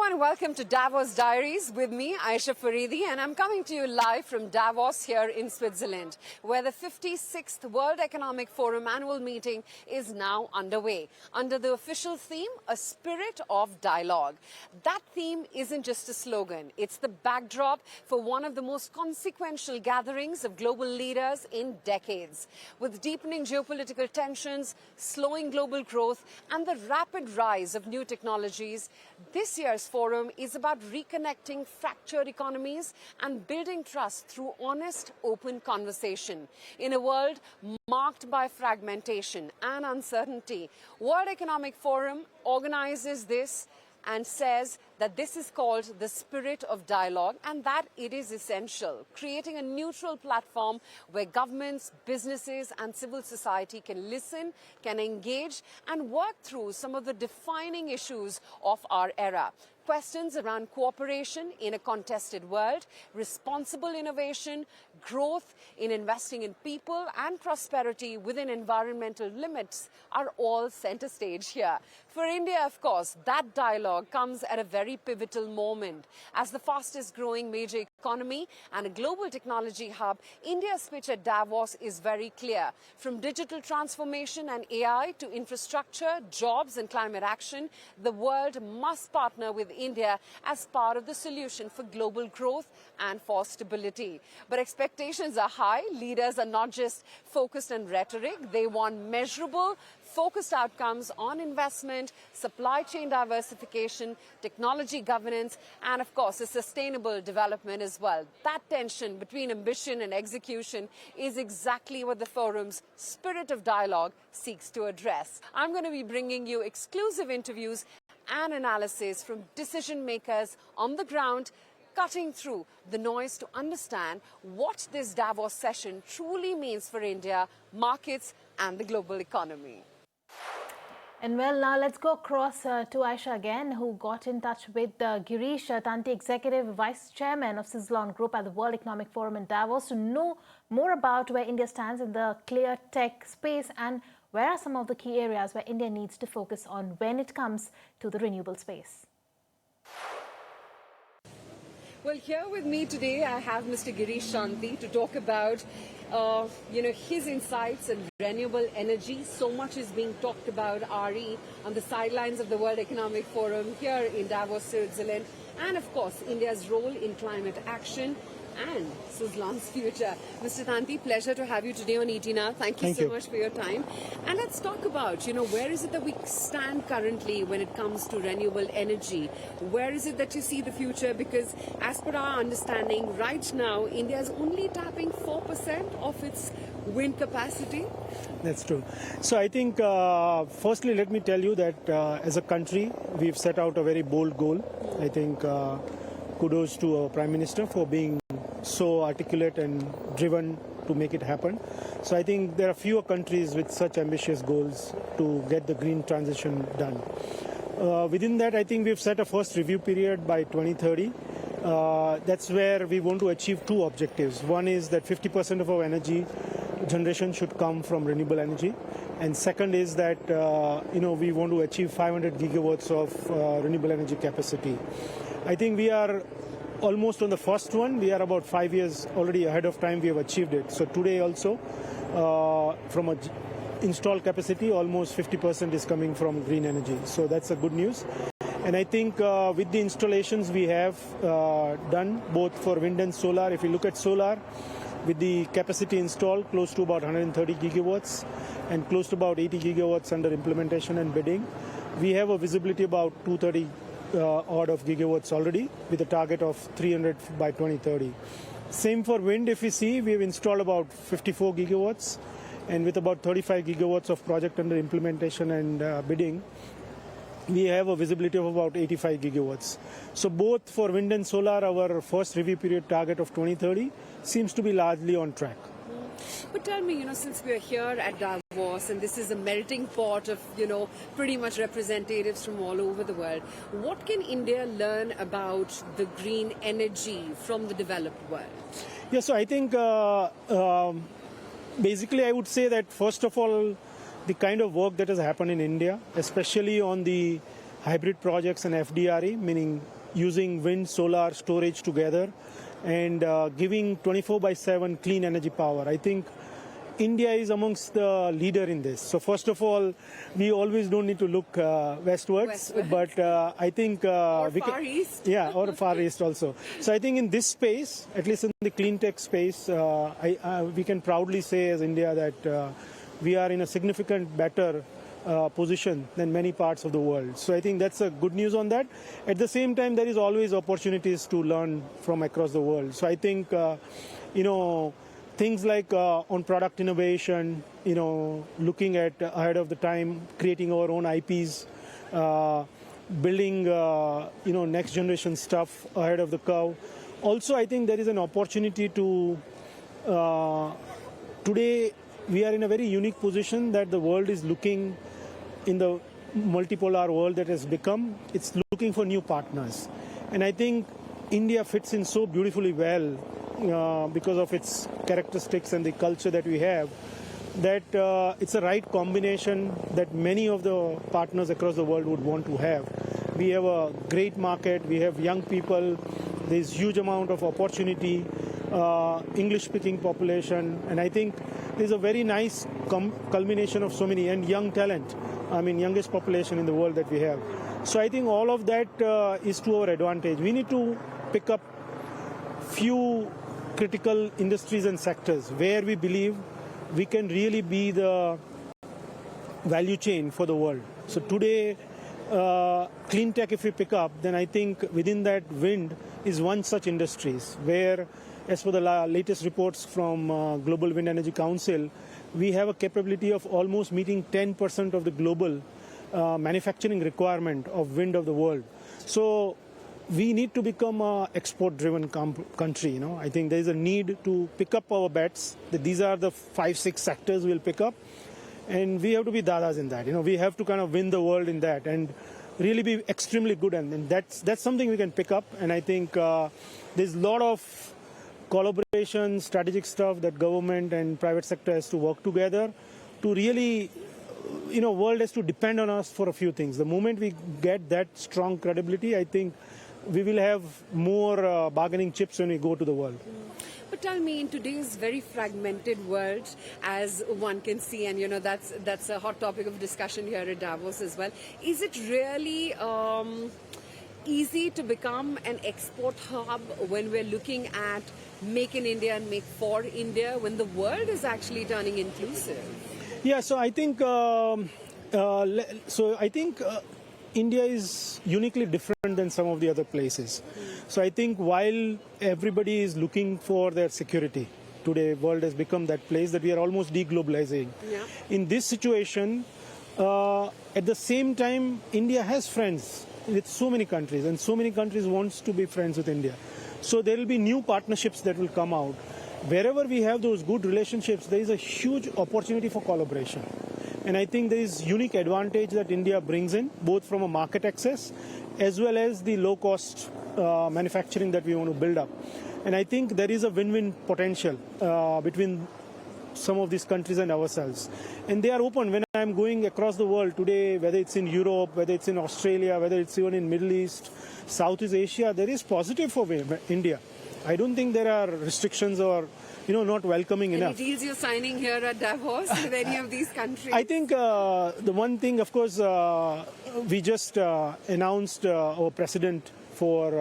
everyone, welcome to Davos Diaries with me, Ayesha Faridi, and I'm coming to you live from Davos here in Switzerland, where the 56th World Economic Forum annual meeting is now underway, under the official theme, A Spirit of Dialogue. That theme isn't just a slogan, it's the backdrop for one of the most consequential gatherings of global leaders in decades. With deepening geopolitical tensions, slowing global growth, and the rapid rise of new technologies, this year's forum is about reconnecting fractured economies and building trust through honest, open conversation. In a world marked by fragmentation and uncertainty, World Economic Forum organizes this and says that this is called the spirit of dialogue and that it is essential, creating a neutral platform where governments, businesses and civil society can listen, can engage and work through some of the defining issues of our era. Questions around cooperation in a contested world, responsible innovation, growth in investing in people and prosperity within environmental limits are all center stage here. For India, of course, that dialogue comes at a very pivotal moment. As the fastest growing major economy and a global technology hub, India's pitch at Davos is very clear. From digital transformation and AI to infrastructure, jobs and climate action, the world must partner with India as part of the solution for global growth and for stability. But expectations are high. Leaders are not just focused on rhetoric. They want measurable, focused outcomes on investment, supply chain diversification, technology governance, and of course, a sustainable development as well. That tension between ambition and execution is exactly what the forum's spirit of dialogue seeks to address. I'm going to be bringing you exclusive interviews and analysis from decision makers on the ground, cutting through the noise to understand what this Davos session truly means for India, markets, and the global economy. And well, now let's go across to Ayesha again, who got in touch with Girish Tanti, Executive Vice Chairman of Suzlon Group at the World Economic Forum in Davos, to know more about where India stands in the clear tech space and where are some of the key areas where India needs to focus on when it comes to the renewable space. Well, here with me today, I have Mr. Girish Tanti to talk about his insights and renewable energy. So much is being talked about RE on the sidelines of the World Economic Forum here in Davos, Switzerland, and of course, India's role in climate action and Suzlon's future. Mr. Tanti, pleasure to have you today on ET Now. Thank you so much for your time. And let's talk about, where is it that we stand currently when it comes to renewable energy? Where is it that you see the future? Because as per our understanding, right now, India is only tapping 4% of its wind capacity. That's true. So I think, firstly, let me tell you that as a country, we've set out a very bold goal. I think kudos to our Prime Minister for being so articulate and driven to make it happen. So I think there are fewer countries with such ambitious goals to get the green transition done. Within that, I think we've set a first review period by 2030. That's where we want to achieve two objectives. One is that 50% of our energy generation should come from renewable energy. And second is that, we want to achieve 500 gigawatts of renewable energy capacity. I think we are almost on the first one. We are about 5 years already ahead of time. We have achieved it. So today also, from a installed capacity, almost 50% is coming from green energy. So that's a good news. And I think with the installations we have done, both for wind and solar, if you look at solar, with the capacity installed, close to about 130 gigawatts and close to about 80 gigawatts under implementation and bidding, we have a visibility about 230 odd of gigawatts already, with a target of 300 by 2030. Same for wind. If we see, we've installed about 54 gigawatts, and with about 35 gigawatts of project under implementation and bidding, we have a visibility of about 85 gigawatts. So both for wind and solar, our first review period target of 2030 seems to be largely on track. But tell me, since we're here at Davos and this is a melting pot of, pretty much representatives from all over the world, what can India learn about the green energy from the developed world? Yeah, so I think basically I would say that first of all, the kind of work that has happened in India, especially on the hybrid projects and FDRE, meaning using wind, solar, storage together, and giving 24/7 clean energy power. I think India is amongst the leader in this. So first of all, we always don't need to look westwards, but I think or Far East. Yeah, or Far East also. So I think in this space, at least in the clean tech space, we can proudly say as India that we are in a significant better position than many parts of the world. So I think that's a good news on that. At the same time, there is always opportunities to learn from across the world. So I think, things like on product innovation, looking at ahead of the time, creating our own IPs, building, next generation stuff ahead of the curve. Also, I think there is an opportunity to, today, we are in a very unique position that the world is looking in the multipolar world that has become, it's looking for new partners. And I think India fits in so beautifully well because of its characteristics and the culture that we have, that it's a right combination that many of the partners across the world would want to have. We have a great market, we have young people, there's huge amount of opportunity, English-speaking population, and I think there's a very nice culmination of so many, and young talent, youngest population in the world that we have. So I think all of that is to our advantage. We need to pick up few critical industries and sectors where we believe we can really be the value chain for the world. So today, clean tech, if we pick up, then I think within that wind is one such industries where, as per the latest reports from Global Wind Energy Council, we have a capability of almost meeting 10% of the global manufacturing requirement of wind of the world. So we need to become an export-driven country. I think there is a need to pick up our bets. That these are the 5-6 sectors we'll pick up, and we have to be dadas in that. We have to kind of win the world in that and really be extremely good. And that's something we can pick up. And I think there's a lot of collaboration, strategic stuff that government and private sector has to work together to really, world has to depend on us for a few things. The moment we get that strong credibility, I think we will have more bargaining chips when we go to the world. But tell me, in today's very fragmented world, as one can see, and that's a hot topic of discussion here at Davos as well, is it really easy to become an export hub when we're looking at make in India and make for India, when the world is actually turning inclusive? Yeah, so I think India is uniquely different than some of the other places. So I think while everybody is looking for their security, today world has become that place that we are almost deglobalizing. Yeah. In this situation, at the same time, India has friends with so many countries, and so many countries wants to be friends with India. So there will be new partnerships that will come out. Wherever we have those good relationships, there is a huge opportunity for collaboration. And I think there is unique advantage that India brings in, both from a market access as well as the low-cost manufacturing that we want to build up. And I think there is a win-win potential between some of these countries and ourselves. And they are open. When I'm going across the world today, whether it's in Europe, whether it's in Australia, whether it's even in Middle East, Southeast Asia, there is positive for India. I don't think there are restrictions or not welcoming enough. Any deals you're signing here at Davos with any of these countries? I think the one thing, of course, we just announced our president for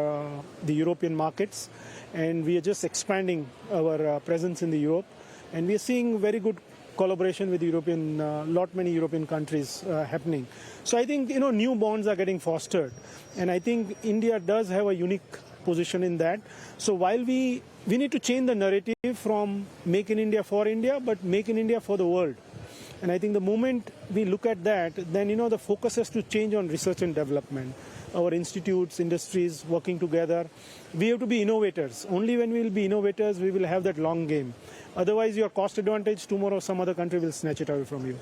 the European markets, and we are just expanding our presence in the Europe, and we are seeing very good collaboration with many European countries happening. So I think new bonds are getting fostered, and I think India does have a unique position in that. So while we need to change the narrative from make in India for India, but make in India for the world. And I think the moment we look at that, then the focus has to change on research and development. Our institutes, industries working together. We have to be innovators. Only when we will be innovators, we will have that long game. Otherwise, your cost advantage, tomorrow some other country will snatch it away from you.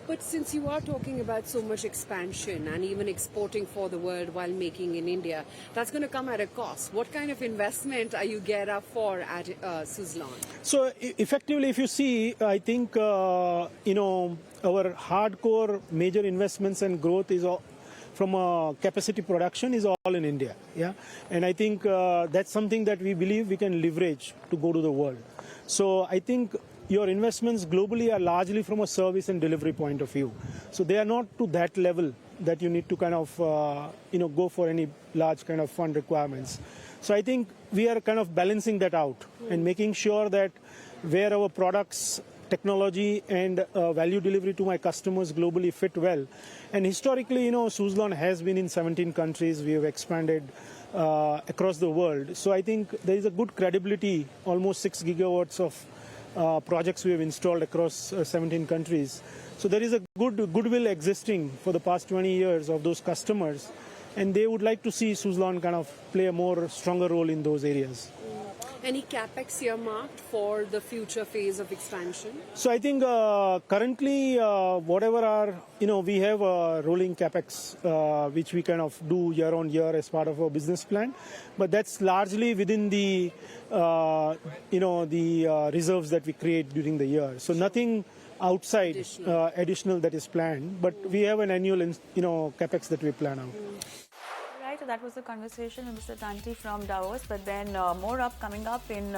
But since you are talking about so much expansion and even exporting for the world while making in India, that's going to come at a cost. What kind of investment are you geared up for at Suzlon? So effectively, if you see, I think, our hardcore major investments and growth is from a capacity production is all in India. Yeah, and I think that's something that we believe we can leverage to go to the world. So I think your investments globally are largely from a service and delivery point of view. So they are not to that level that you need to kind of go for any large kind of fund requirements. So I think we are kind of balancing that out and making sure that where our products, technology and value delivery to my customers globally fit well. And historically, Suzlon has been in 17 countries. We have expanded across the world. So I think there is a good credibility, almost 6 gigawatts of projects we have installed across 17 countries. So there is a goodwill existing for the past 20 years of those customers, and they would like to see Suzlon kind of play a more stronger role in those areas. Any capex earmarked for the future phase of expansion? So I think currently whatever are, we have a rolling capex which we kind of do year on year as part of our business plan, but that's largely within the, reserves that we create during the year. So nothing outside additional that is planned, but we have an annual, capex that we plan out. Right, so that was the conversation with Mr. Tanti from Davos, but then more coming up in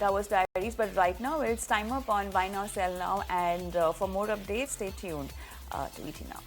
Davos Diaries. But right now, it's time up on Buy Now, Sell Now, and for more updates, stay tuned to ET Now.